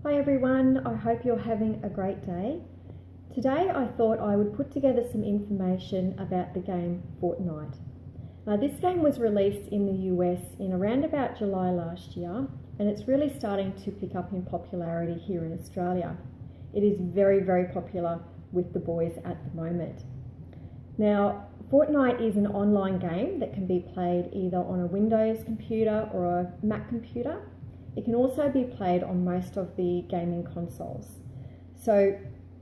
Hi everyone, I hope you're having a great day. Today I thought I would put together some information about the game Fortnite. This game was released in the US in around about July last year, and it's really starting to pick up in popularity here in Australia. It is very, very popular with the boys at the moment. Now, Fortnite is an online game that can be played either on a Windows computer or a Mac computer. It can also be played on most of the gaming consoles. So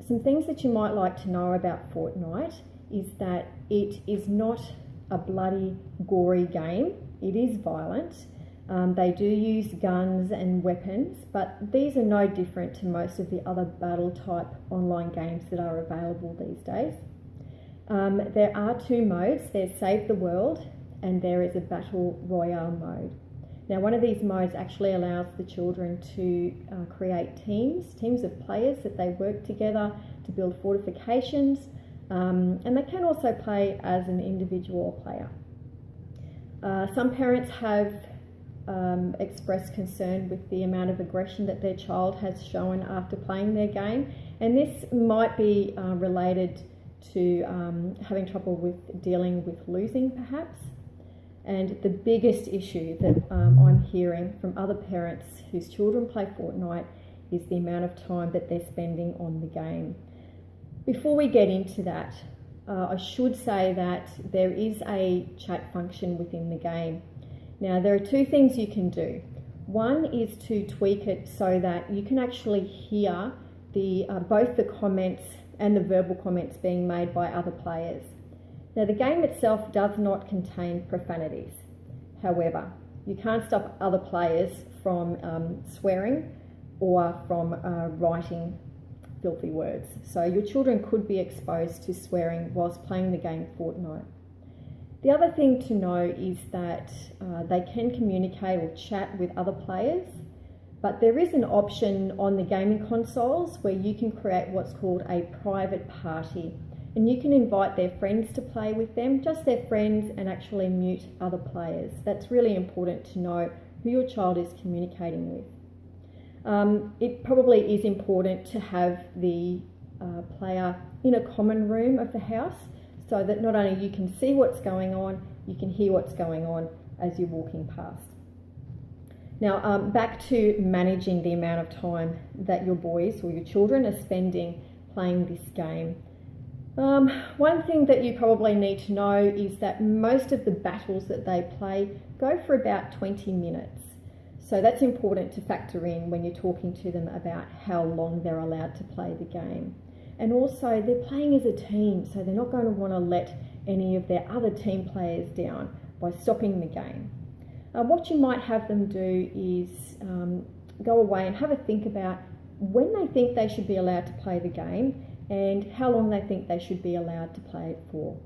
some things that you might like to know about Fortnite is that it is not a bloody, gory game. It is violent. They do use guns and weapons, but these are no different to most of the other battle type online games that are available these days. There are two modes. There's Save the World and there is a Battle Royale mode. Now, one of these modes actually allows the children to create teams of players that they work together to build fortifications, and they can also play as an individual player. Some parents have expressed concern with the amount of aggression that their child has shown after playing their game, and this might be related to having trouble with dealing with losing perhaps. And the biggest issue that I'm hearing from other parents whose children play Fortnite is the amount of time that they're spending on the game. Before we get into that, I should say that there is a chat function within the game. Now, there are two things you can do. One is to tweak it so that you can actually hear both the comments and the verbal comments being made by other players. Now, the game itself does not contain profanities. However, you can't stop other players from swearing or from writing filthy words. So your children could be exposed to swearing whilst playing the game Fortnite. The other thing to know is that they can communicate or chat with other players, but there is an option on the gaming consoles where you can create what's called a private party. And you can invite their friends to play with them, just their friends, and actually mute other players. That's really important to know who your child is communicating with. It probably is important to have the player in a common room of the house so that not only you can see what's going on, you can hear what's going on as you're walking past. Now, back to managing the amount of time that your boys or your children are spending playing this game. One thing that you probably need to know is that most of the battles that they play go for about 20 minutes. So that's important to factor in when you're talking to them about how long they're allowed to play the game. And also they're playing as a team, so they're not going to want to let any of their other team players down by stopping the game. What you might have them do is go away and have a think about when they think they should be allowed to play the game and how long they think they should be allowed to play it for.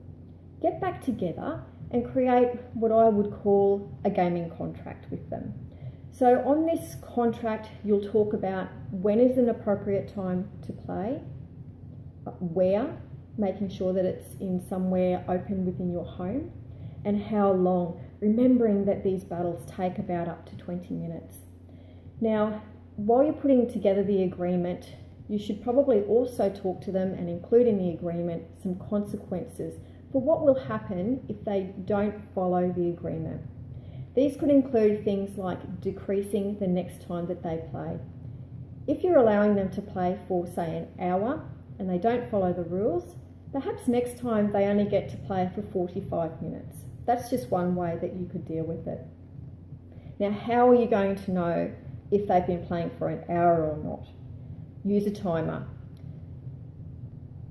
Get back together and create what I would call a gaming contract with them. So on this contract, you'll talk about when is an appropriate time to play, where, making sure that it's in somewhere open within your home, and how long, remembering that these battles take about up to 20 minutes. Now, while you're putting together the agreement, you should probably also talk to them and include in the agreement some consequences for what will happen if they don't follow the agreement. These could include things like decreasing the next time that they play. If you're allowing them to play for, say, an hour and they don't follow the rules, perhaps next time they only get to play for 45 minutes. That's just one way that you could deal with it. Now, how are you going to know if they've been playing for an hour or not? Use a timer.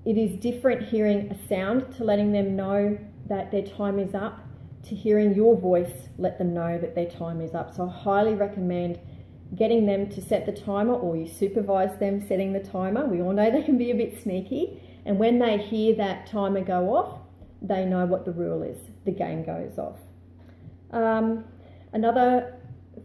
It is different hearing a sound to letting them know that their time is up to hearing your voice let them know that their time is up. So I highly recommend getting them to set the timer, or you supervise them setting the timer. We all know they can be a bit sneaky, and when they hear that timer go off, they know what the rule is. The game goes off. Another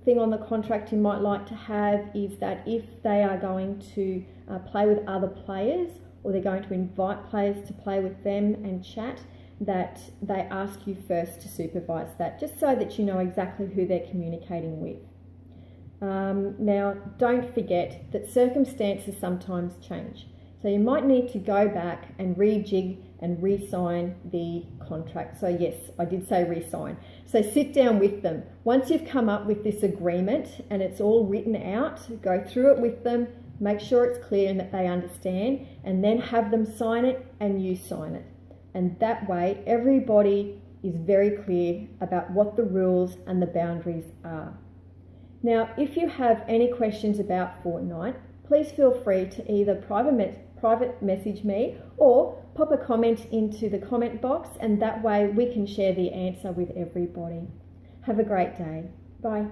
thing on the contract you might like to have is that if they are going to play with other players, or they're going to invite players to play with them and chat, that they ask you first to supervise that, just so that you know exactly who they're communicating with. Now, don't forget that circumstances sometimes change. So you might need to go back and rejig and re-sign the contract. So yes, I did say re-sign. So sit down with them. Once you've come up with this agreement and it's all written out, go through it with them, make sure it's clear and that they understand, and then have them sign it and you sign it. And that way, everybody is very clear about what the rules and the boundaries are. Now, if you have any questions about Fortnite, please feel free to either private message me or pop a comment into the comment box, and that way we can share the answer with everybody. Have a great day. Bye.